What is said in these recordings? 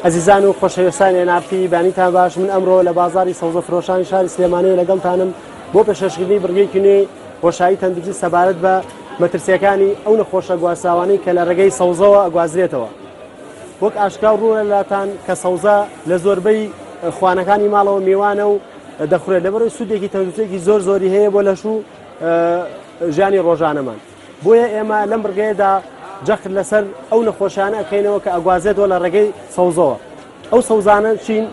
عزیزان و خۆشەویستانی نافتی بانیتان باش من ئەمڕۆ لە بازاری سەوزە فرۆشانی شاری سلێمانی لەگەڵتانم بۆ پێشکەشکردنی بڕگەیەکی نوێی خۆشایی تەندروستی سەبارەت بە مەترسیەکانی ئەو نەخۆشە گواساوانەی کە لە ڕێگەی سەوزەوە ئەگوازرێتەوە. وەک ئاشکرا ڕوونە لاتان کە سەوزە لە زۆربەی خوانەکانی ماڵەوە میوانە و دەخورێت لەبەرەوەی سوودێکی تەندروستێکی زۆری هەیە بۆ لەشوو ژیانی ڕۆژانەمان. بۆیە ئێمە لەم بڕگەیەدا جەخت لەسەر ئەو نەخۆشیانە ئەکەینەوە کە ئەگوازێتەوە لە ڕێگەی سەوزەوە. ئەو سەوزانە چین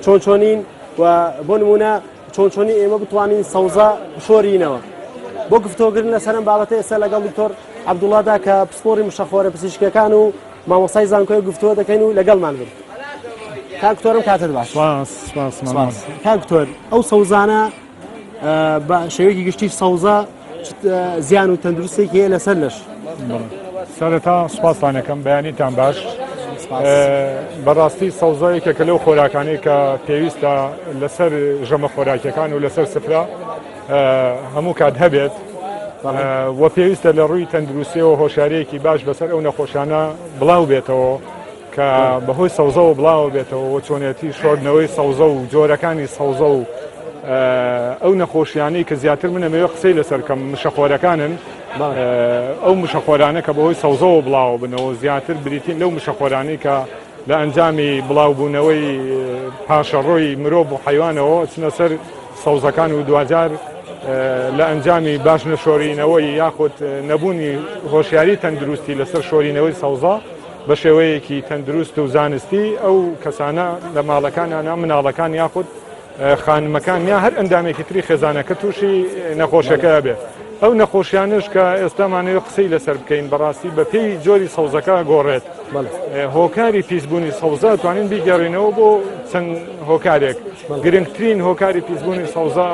چۆنچۆنین و بۆ نمونە چۆنچۆنی ئێمە بتوانین سەوزە بشۆرینەوە. بۆ گفتۆگرن لەسەر ئەم بابەتە ئێستا لەگەڵ دکتۆر عەبدوڵڵادا کە پسپۆڕی مشەخۆرە پزیشکیەکان و مامۆستای زانکۆی گفتووە دەکەین و لەگەڵمان بن. کاک دکتۆرم کاتت باش. کاک دکتۆر ئەو سەوزانە بە شێوەیەکی گشتی سەوزە زیان و تەندروستێکی هەیە لەسەر لەش. سەرەتا سوپاسان دەکەم بەیانیتان باش. بەڕاستی سەوزەیەکێکە لەو خۆراکانەی کە پێویستە لەسەر ژەمە خۆراکیەکان و لەسەر سفرە هەموو کات هەبێت و پێویستە لە ڕووی تەندروستیەوە هۆشیارەیەکی باش بەسەر ئەو نەخۆشانە بڵاو بێتەوە کە بەهۆی سەوزەوە بڵاو بێتەوە و چۆنێتی شۆردنەوەی سەوزە و جۆرەکانی سەوزە و ئەو نەخۆشیانەی کە زیاتر منەمەوێ قسەی لەسەر کەم مشەخۆرەکانن ئەو مشەخۆرانە کە بەهۆی سەوزەوە بڵاو بنەوە زیاتر بریتین لەو مشەخۆرانەی کە لە ئەنجامی بڵاوبوونەوەی پاشەڕۆی مرۆڤ و حیوانەوە چنە سەر سەوزەکان و دوجار لە ئەنجامی باش نەشۆرینەوەی یاخود نەبوونی هۆشیاری تەندروستی لەسەر شۆرینەوەی سەوزە بە شێوەیەکی تەندروست و زانستی ئەو کەسانە لە ماڵەکانیانە مناڵەکان یاخود خانمەکان یا هەر ئەندامێکی تری خێزانەکە تووشی نەخۆشەکە بێت. ئەو نەخۆشیانش کە ئێستامانەوە قسەی لەسەر بکەین بەڕاستی بە پێی جۆری سەوزەکە گۆڕێت. هۆکاری پیسبوونی سەوزە توانین بیگەڕینەوە بۆ چەند هۆکارێک. گرنگترین هۆکاری پیسبوونی سەوزە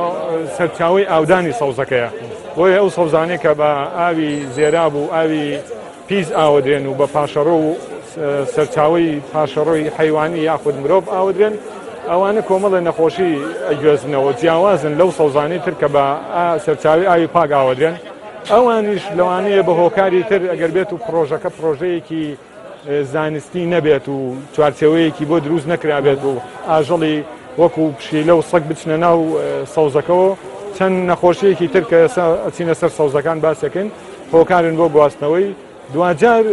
سەرچاوی ئاودانی سەوزەکەیە. بۆیە ئەو سەوزانەی کە بە ئاوی زێراب و ئاوی پیس ئاودرێن و بە پاشەڕۆ و سەرچاوی پاشەڕۆی حیوانی یاخود مرۆڤ ئاودرێن ئەوانە کۆمەڵە نەخۆشی ئەگوێزنەوە جیاوازن لەو سەوزانەی تر کە بە سەرچاوی ئاوی پاک ئاودرێن ئەوانیش لەوانەیە بە هۆکاری تر ئەگەر بێت و پرۆژەکە پرۆژەیەکی زانستی نەبێت و چوارچێوەیەکی بۆ دروست نەکرابێت و ئاژەڵی وەکو پشیلە و سەگ بچنە ناو سەوزەکەەوە چەند نەخۆشیەکی تر کە ئێستا ئەچینە سەر سەوزەکان باسەکەن هۆکارن بۆ گواستنەوەی دوجار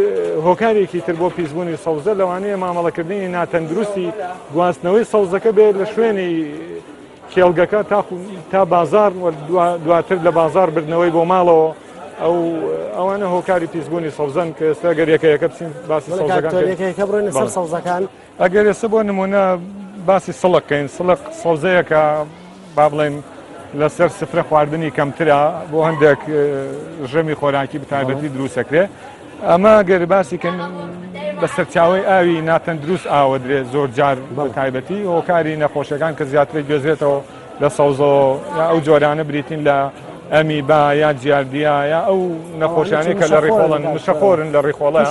هۆکارێکی تر بۆ پیسبوونی سەوزە لەوانەیە مامەڵەکردنی ناتەندروستی گواستنەوەی سەوزەکە بێت لە شوێنی کێڵگەکە تا بازار دواتر لە بازار بردنەوەی بۆ ماڵەوە ئەوانە هۆکاری پیسبوونی سەوزەن کە ئێستا گەر یەکەیەکە بچین باسی سەوزەکان بڕۆینە سەر سەوزەکان. ئەگەر ئێستا بۆ نمونە باسی سڵکەین سڵک سەوزەیەکە با بڵێن لەسەر سفرە خواردنی کەمترە بۆ هەندێک ژەمی خۆراکی بتایبەتی دروستەکرێ. ئەمە گەر باسیکەن بە سەرچاوی ئاوی ناتەندروست ئاوەدرێت زۆر جار بە تایبەتی هۆکاری نەخۆشیەکان کە زیاتر گوێزرێتەوە لە سەوزە یا ئەو جۆرانە بریتین لە ئەمی با یا جیاردیا یا ئەو نەخۆشیانەی کە لە ڕێخۆڵن مشەخۆرن لە ڕێخۆڵە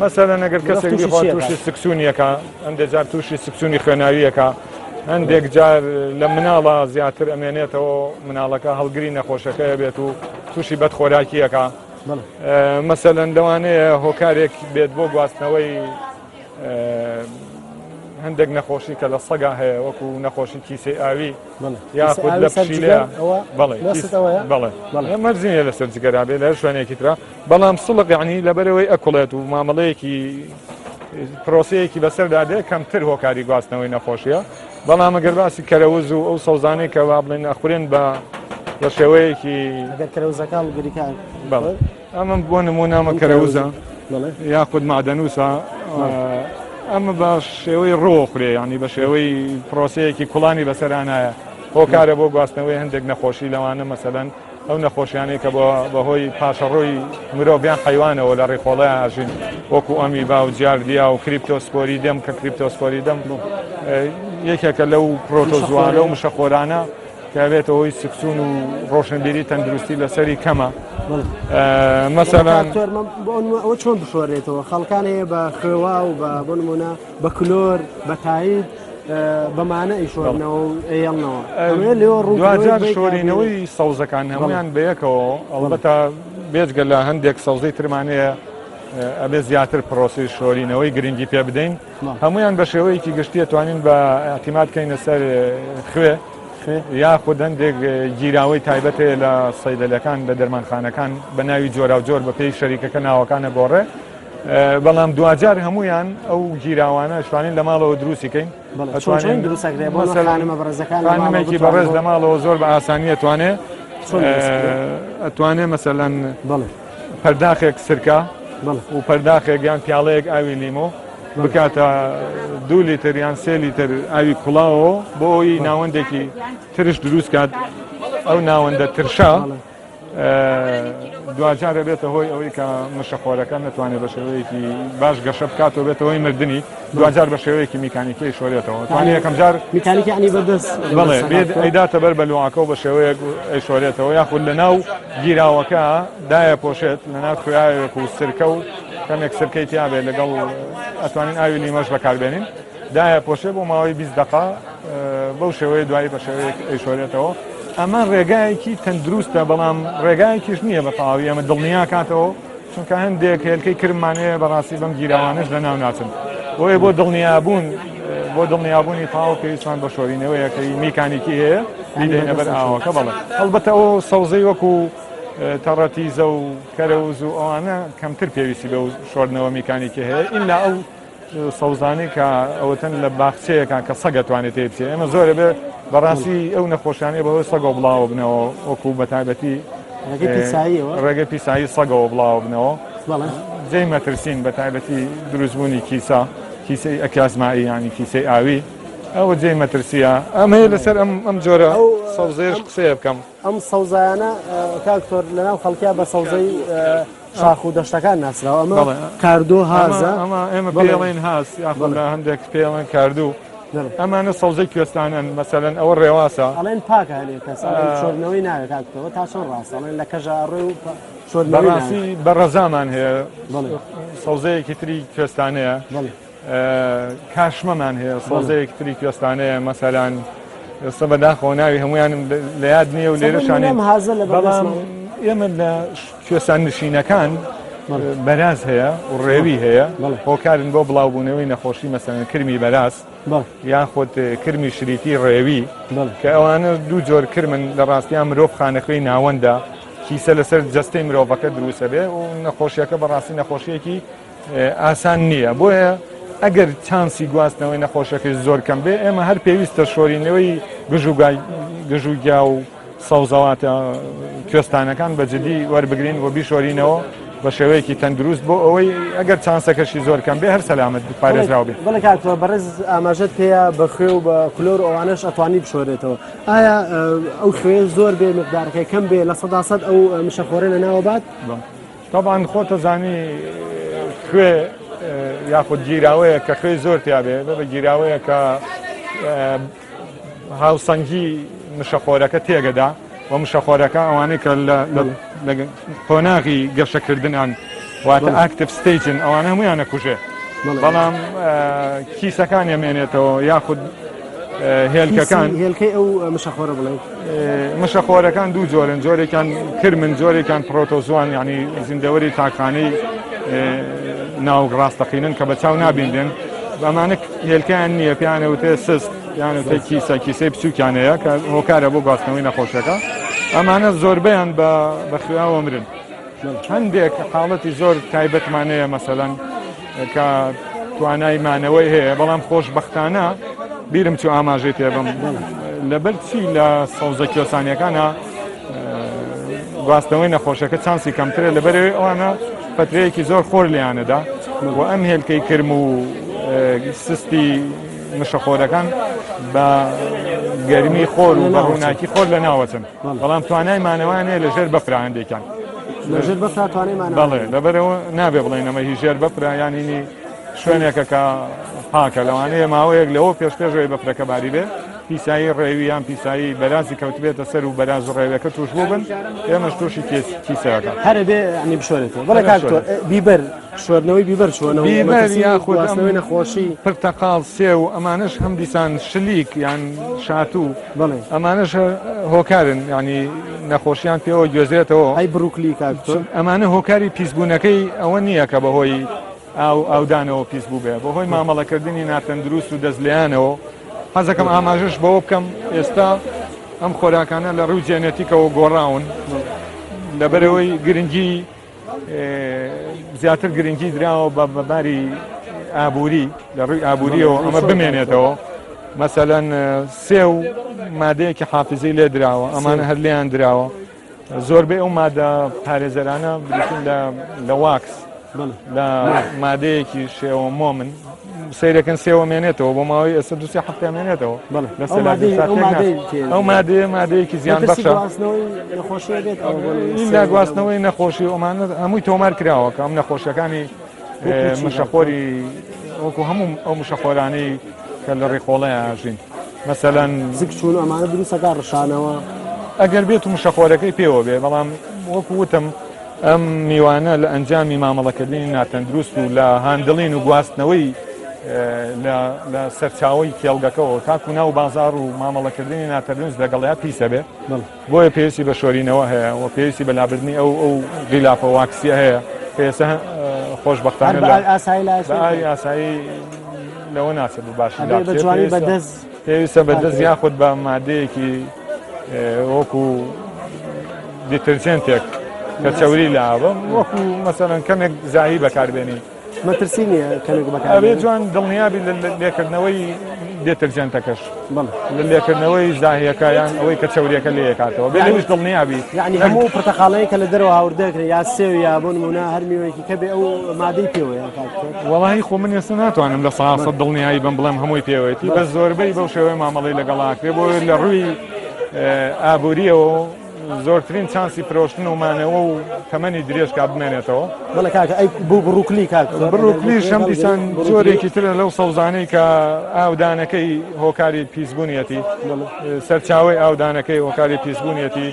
مەسەلەن ئەگەر کەسێک بیخوا تووشی سکسونیەکە هەندێک جار تووشی سکسونی خوێناویەکە هەندێک جار لە مناڵە زیاتر ئەمێنێتەوە مناڵەکە هەڵگری نەخۆشەکەی بێت و تووشی بەدخۆراکیەکە. مەسەلەن لەوانەیە هۆکارێک بێت بۆ گواستنەوەی هەندێک نەخۆشی کە لە سەگا هەیە وەکو نەخۆشی کیسەی ئاوی یاخود لە پشیلەیە بەڵێ مەرزینە لەسەر جگەرا بێت لە شوێنێکی ترە بەڵام سڵق یعنی لەبەرەوەی ئەکوڵێت و مامەڵەیەکی پرۆسەیەکی بەسەردادێ کەمتر هۆکاری گواستنەوەی نەخۆشیە. بەڵام ئەگەر باسی کەرەوز و ئەو سەوزانەی کە وا بڵێن ئەخورێن بە شێوەیەکی کەرەوزەکان گریکان ئەمە بۆ نمونامە کەرەوزە یاخود معدەنووسە ئەمە بە شێوەی ڕۆخورێ ینی بە شێوەی پرۆسەیەکی کوڵانی بەسەرانایە هۆکارە بۆ گواستنەوەی هەندێک نەخۆشی لەوانە مەسەلەن ئەو نەخۆشیانەی کە بەهۆی پاشەڕۆی مرۆڤیان حیوانەوە لە ڕێخۆڵەیە ئاژین وەکو ئەمی با و جیاردیا و کریپتۆسپۆری دەم کە کریپتۆسپۆری دەم یەکێکە لەو پرۆتۆزوانە و مشەخۆرانە کابێتە هۆی سکسون و ڕۆشنبیری تەندروستی لەسەری کەمە. مەسەلەن ئەوە چۆن بشۆرێتەوە خەڵکان هەیە بە خوێوا و بۆ نمونە بە کلۆر بە تایید بەمانە ئیشۆرنەوە و ئێڵنەوە دوجار شۆرینەوەی سەوزەکان هەمویان بەیەکەوە ئەڵبەتە بێجگە لە هەندێک سەوزەی ترمانەیە ئەبێ زیاتر پرۆسی شۆرینەوەی گرنگی پێ بدەین هەمویان بە شێوەیەکی گشتیە توانین بە ئاعتیماد بکەینە سەر خوێ یاخود هەندێک گیراوەی تایبەت هەیە لە سەیدەلەکان لە دەرمانخانەکان بە ناوی جۆرا و جۆر بە پێی شەریکەکە ناوەکانە گۆڕێ بەڵام دوجار هەمویان ئەو گیراوانە شوانین لە ماڵەوە دروستیکەین خانمێکی بەڕێز لە ماڵەوە زۆر بە ئاسانیە توانێ ئەتوانێ مەسەلەن پەرداخێک سرکە و پەرداخێک یان پیاڵەیەک ئاوی لیمۆ بکاتە 2 لیتر یان 3 لیتر ئاوی کوڵاوەوە بۆ ئەوی ناوەندێکی ترش دروست کات ئەو ناوەندە ترشا دوجارە بێتە هۆی ئەوەی کە مشەخۆرەکە نتوانێت بە شێوەیەکی باش گەشە بکاتەوە بێتە هۆی مردنی دوجار بە شێوەیەکی میکانیکەی شۆرێتەوە توانێت یەکەم جار میکانیکی عنی بەدەست بڵێ ئەیداتە بەر بە لوعاکە و بە شێوەیەک ئەی شۆرێتەوە یاخود لە ناو گیراوەکە دایە پۆشێت لە ناو خوایەک و سرکە و کەمێک سرکەی تیاابێ لەگەڵ ئەتوانین ئاوی لیمۆش بەکاربێنین دایە پۆشێ بۆ ماوەی 20 دقا بەو شێوەیە دوایی بە شێوەیەک ئەی شۆرێتەوە ئەمە ڕێگایەکی تەندروستە بەڵام ڕێگایەکیش نییە بە تەواوی ئەمە دڵنیا کاتەوە چونکە هەندێک هێلکەی کرمانەیە بەڕاستی بەم گیراوانش لە ناو ناچن بۆیە بۆ دڵنیابوونی تاو پێویستمان بە شۆرینەوەیەکەی میکانیکی هەیە بیدەینە بەر ئاوەکە بەڵێ هەڵبەتە ئەو سەوزەی وەکو تەڕەتیزە و کەرەوز و ئەوانە کەمتر پێویستی بە شۆردنەوە میکانیکی هەیە ئیلا ئەو سەوزانی کە ئەوەتەن لە باخچەیەکان کە سەگەتوانێت تێ بچێ ئەمە زۆرە بێ بەڕاستی ئەو نەخۆشیانەیە بەهۆی سەگەوە بڵاوە بنەوە وەکو بەتایبەتی ڕێگەی پیسایی سەگەوە بڵاوە بنەوە جێی مەترسین بەتایبەتی دروستبوونی کیسەی ئەکیازمایی ینی کیسەی ئاوی ئەوە جێی مەترسیە ئەمەیە لەسەر ئەم جۆرە سەوزەیەش قسەیە بکەم ئەم سەوزایانە کاکتۆر لەناو خەڵکیا بە سەوزەی شاخ و دەشتەکان ناسراوە ئەمە کاردۆ هازە ئەمە پێڵێن هاز یاخۆ لە هەندێک پێڵێن کاردوو ئەمانە سەوزەی کوێستانن مەسەلەن ئەوە ڕێواسە ئەڵێن پاکە هەنێ کەس شۆردنەوەی ناوێت کاکتۆرەوە تا چۆن ڕاستە ئەڵێن لە کەژاڕێ و بەڕاستی بەڕەزامان هەیە سەوزەیەکی تری کوێستانەیە کاشمەمان هەیە سەوزەیەکی تری کوێستانەیە مەسەلەن ئێستا بەداخەوە ناوی هەمویانم لە یاد نییە و لێرەشانی بەڵام ئێمە لە کوێستان نشینەکان بەراز هەیە و ڕێوی هەیە هۆکارن بۆ بڵاوبوونەوەی نەخۆشی مەسەلەن کرمی بەراز یاخۆت کرمی شریتی ڕێوی کە ئەوانە دوو جۆر کرمن لە ڕاستیان مرۆڤ خانەخوێی ناوەندە کیسە لەسەر جەستەی مرۆڤەکە دروستە بێ و نەخۆشیەکە بەڕاستی نەخۆشیەکی ئاسان نییە بۆیە ئەگەر چانسی گواستنەوەی نەخۆشەکەی زۆر کەم بێ ئێمە هەر پێویستە شۆرینەوەی گژوگیا و سەوزەواتە کوێستانەکان بەجددی وەربگرین و بیشۆرینەوە بە شێوەیەکی تەندروست بۆ ئەوەی ئەگەر چانسەکەشی زۆر کەم بێ هەر سەلامەت پارێزراو بێت بڵێ کاکتۆر بەڕێز ئاماژەت پێەیە بە خوێ و بە کلۆر ئەوانەش ئەتوانی بشۆرێتەوە ئایا ئەو خوێ زۆر بێ مقدارەکەی کەم بێ لە 100% ئەو مشەخۆرە لە ناوە بات طبعاً خۆتە زانی خوێ یاخود گیراوەیە کە خوێ زۆر تیاابێ بە گیراوەیە کە هاوسەنگی مشەخۆرەکە تێگەدا و مشەخۆرەکە ئەوانەی کە لە قۆناغی گەشەکردنان واتە ئاکتیڤ ستیجن ئەوانە هەمویانە کوژێ بەڵام کیسەکان ئەمێنێتەوە یاخود هێلکەکان هێلکەی ئەو مشەخۆرە بڵێ مشەخۆرەکان دوو جۆرن جۆرێکان کرمن جۆرێکان پرۆتۆزوان ینی زیندەوەری تاقانەی ناو ڕاستەقینن کە بە چاو نابیندێن بەمانە هێلکەیان نییە پیانە وتێ سست یانە کیسەی بچووکیانەیە کە هۆکارە بۆ گواستنەوەی نەخۆشەکە ئەمانە زۆربیان بە خوێوە مرن هەندێک حاڵەتی زۆر تایبەتمانەیە مەسەلەن کە توانای مانەوەی هەیە بەڵام خۆشبەختانە بیرم چوو ئاماژەی تێبم لەبەر چی لە سەوزە کێسانیەکانە گواستنەوەی نەخۆشەکە چانسی کەمترە لەبەرەوەی ئەوانە فترەیەکی زۆر خۆر لیانەدا و ئەم هێلکەی کرم و سستی مشەخۆرەکان بە گەرمی خۆر و بە ڕووناکی خۆر لە ناوەچن بەڵام توانای مانەوانەیە لە ژێر بەفرا هەندێکیان بەڵێ لەبەرەوە نابێ بڵێن ئەمە هی ژێر بەفرا یانینی شوێنێکە کە پاکە لەوانەیە ماوەیەک لەوە پێش پێشەوەی بەفرەکە باری بێ پیسایی ڕێوی یان پیسایی بەرازی کەوتبێتە سەر و بەراز و ڕێوەکە توش بوو بن ئێمەش تووشی کیسەکە هەرە بێ ینی بشۆرێتەوە بەڵێ کاکتۆر بیبەر شۆرنەوەی بیبەر چۆنەوە بیبەر یاخود خواستنەوەی نەخۆشی پرتەقاڵ سێ و ئەمانش هەم دیسان شلیک یان شاتوو بڵێ ئەمانش هۆکارن ینی نەخۆشیان پێوە گوێزرێتەوە ئەی بروکلی کاکتۆر ئەمانە هۆکاری پیسبوونەکەی ئەوە نییە کە بەهۆی ئەودانەوە پیس بوو بێ بەهۆی مامەڵەکردنی ناتەندروست و دەستلیانەوە حەزەکەم ئاماژش بەوە بکەم ئێستا ئەم خۆراکانە لە ڕوو جێنێتیکەوە گۆڕاون لەبەرەوەی گرنگی زیاتر گرنگی دراوە بە بەباری ئابووری لە ڕووی ئابووریەوە ئەمە بمێنێتەوە مەسەلەن سێ و مادەیەکی حافزەی لێ دراوە ئەمانە هەر لێیان دراوە زۆربەی ئەو مادە پارێزەرانە بریتن لە واکس لە مادەیەکی شێوە مۆمن سیرەکەن سێوە مێنێتەوە بۆ ماوەی ئێستا دووسێ هەفتە مێنێتەوە لە ئەو مادەیەکی زیان بەخشە لا گواستنەوەی نەخۆشی ئەمانە هەمووی تۆمار کراوە کە ئەم نەخۆشیەکانی مشەخۆری وەکو هەموو ئەو مشەخۆرانەی کە لە ڕێخۆڵەیە ئاژین مەسەلەن زیک چوون ئەمانە دروستەکە ڕشانەوە ئەگەر بێت و مشەخۆرەکەی پێوە بێ بەڵام وەکو وتم ئەم میوانە لە ئەنجامی مامەڵەکردنی ناتەندروست و لە هاندڵین و گواستنەوەی لە سەرچاوی کێڵگەکەەوە تاکو ناو بازار و مامەڵەکردنی ناتەندروست لەگەڵیا پیسە بێ بۆیە پێویستی بە شۆرینەوە هەیە و پێویستی بە لابردنی ئەو غیلاپە واکسیە هەیە پێسە خۆشبەختانە ئاسایی لەوە ناچێت و باشی پێویستە بەدەست یاخود بە مادەیەکی وەکو دیترجنتێک کە چەوری لاوە وەکو مەسەڵەن کەمێک زاهی بەکاربێنی مەترسی نییە کەمێک ئەبێ جوان دڵنیابی لە لێکردنەوەی دێترجنتەکەش لە لێکردنەوەی زاهیەکەیان ئەوەی کە چەوریەکە لێ کاتەوە بێ لەویش دڵنیابی یعنی هەموو پرتەقاڵەیە کە لە دەرەوە هاوردەکرێت یا سێو یا بۆ نمونە هەر میوەیەکی کە بێ ئەو مادەی پێوەیە وەڵاهی خۆ من ئێستا ناتوانم لە 100% دڵنیایی بم بڵێم هەمووی پێوەیەتی بە زۆربەی بەو شێوەی مامەڵەی لەگەڵاکرێ بۆ لە ڕووی ئابووریەوە زۆرترین چانسی فرۆشتن ومانەوە و تەمەنی درێژکا بمێنێتەوە بەڵێ کاکە ئەی بوو بڕوکلی بڕوکلیش هەم دیسان جۆرێکی ترە لەو سەوزانەی کە ئاودانەکەی هۆکاری پیسبوونیەتی سەرچاوی ئاودانەکەی هۆکاری پیسبوونیەتی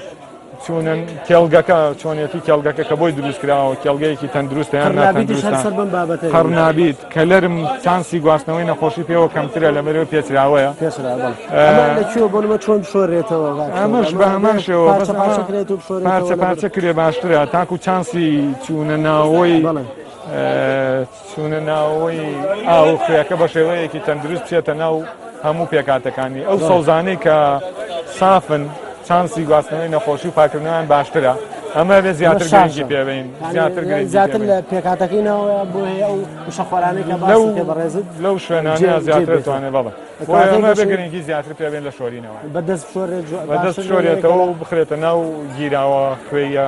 چونن کێڵگەکە چۆنێتی کێڵگەکە کە بۆی دروستکراوە کێڵگەیەکی تەندروستە یان ناتەندروستە هەر نابیت کە لەرم چانسی گواستنەوەی نەخۆشی پێوە کەمترە لەبەرەوە پێچراوەیە چۆن بشۆرێتەوە ئەمەش بە هەمان شێوە پارچە پارچە کرێ باشترە تاکو چانسی چوونە ناوەی ئاو خوێەکە بە شێوەیەکی تەندروست بچێتە ناو هەموو پێکاتەکانی ئەو سەوزانەی کە سافن چانسی گواستنەوەی نەخۆشی و پاکردنەوەیان باشترە ئەمە بێ زیاتر گرنگی پێبین زیاتر لە پێکاتەکەینەوە بۆ هەیە ئەو وشەخۆرانەی کە باسی پێ بەڕێزت لەو شوێنانە زیاتر توانێت بەڵێ ئەمە بێ گرنگی زیاتر پێبێن لە شۆرینەوە بەدەست شۆرێتەوە و بخرێتە ناو گیراوە خوێیە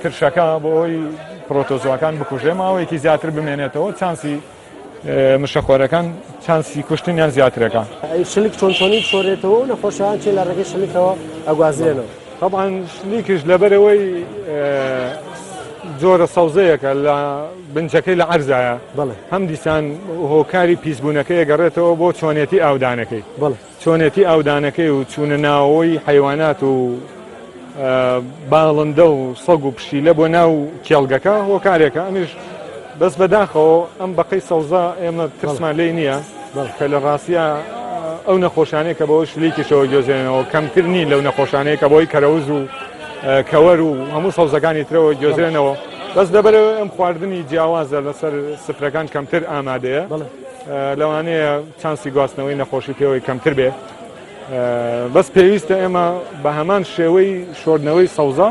کرشەکە بۆ ئەوی پرۆتۆزۆکان بکوژێ ماوەیەکی زیاتر بمێنێتەوە چانسی مشەخۆرەکان چانسی کوشتنیان زیاترەکە شلیک چۆنچۆنی بشۆرێتەوە و نەخۆشیان چێ لە ڕێگەی شلیکەوە ئەگوازرێنەوە طبعا شلیکش لەبەرەوەی جۆرە سەوزەیەکە لە بنچەکەی لە عەرزایە هەم دیسان هۆکاری پیسبوونەکەی ئەگەڕێتەوە بۆ چۆنێتی ئاودانەکەی چۆنێتی ئاودانەکەی و چوونە ناوەوەی حیوانات و باڵندە و سەگ و پشیلە بۆ ناو کێڵگەکە هۆکارێکە ئەمیش بەس بەداخەوە ئەم بەقەی سەوزە ئێمە ترسمان لێ نییە کە لە ڕاستیە ئەو نەخۆشانەیە کە بەەوە شلیکیشەوە گۆزێنەوە کەمتر نین لەو نەخۆشانەیە کە بۆی کەرەوز و کەوەر و هەموو سەوزەکانی ترەوە گۆزرێنەوە بەس دەبەرەوە ئەم خواردنی جیاوازە لەسەر سفرەکان کەمتر ئامادەیە لەوانەیە چانسی گواستنەوەی نەخۆشی پێوەی کەمتر بێ بەس پێویستە ئێمە بە هەمان شێوەی شۆردنەوەی سەوزە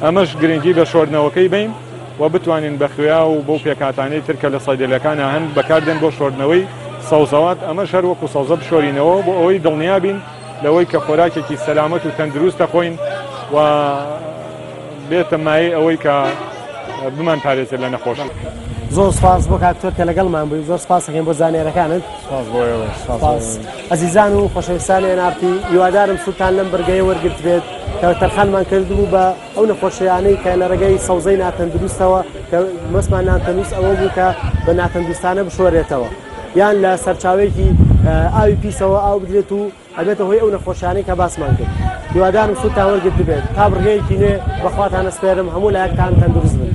ئەمەش گرنگی بە شۆردنەوەکەی بین و بتوانین بە خوێیا و بۆ پێکاتانەی ترکە لە سەیدەلەکانە هەن بەکاردێن بۆ شۆردنەوەی سەوزەوات ئەمە شەر وەکو سەوزە بشۆرینەوە بۆ ئەوەی دڵنیابین لەوەی کە خۆراکێکی سەلامەت و تەندروستە خۆین و بێتە مایە ئەوەی کە بمان پارێزێت لە نەخۆشی. زۆر سپاس بۆ کاکتۆر کە لەگەڵمان بووی زۆر سپاس دەکەین بۆ زانێرەکانت ئەزیزان و خۆشەویستانی ئەنارتی هیوادارم سوتان لەم بەرگەیە وەرگرت بێت کە تەرخانمان کردبوو بە ئەو نەخۆشیانەی کە لە ڕێگەی سەوزەی ناتەندروستەوە کە مەسمان ناتەندروست ئەوە بوو کە بە ناتەندروستانە بشۆرێتەوە یان لە سەرچاوێکی ئاوی پیسەوە ئاو بدرێت و ئەبێتە هۆی ئەو نەخۆشیانەی کە باسمان کرد. هیوادارم سوودتان وەرگرت بێت تا بڕگەیەکی نوێ بەخواتان ئەسپێرم هەموو لایەکتان تەندروست بن.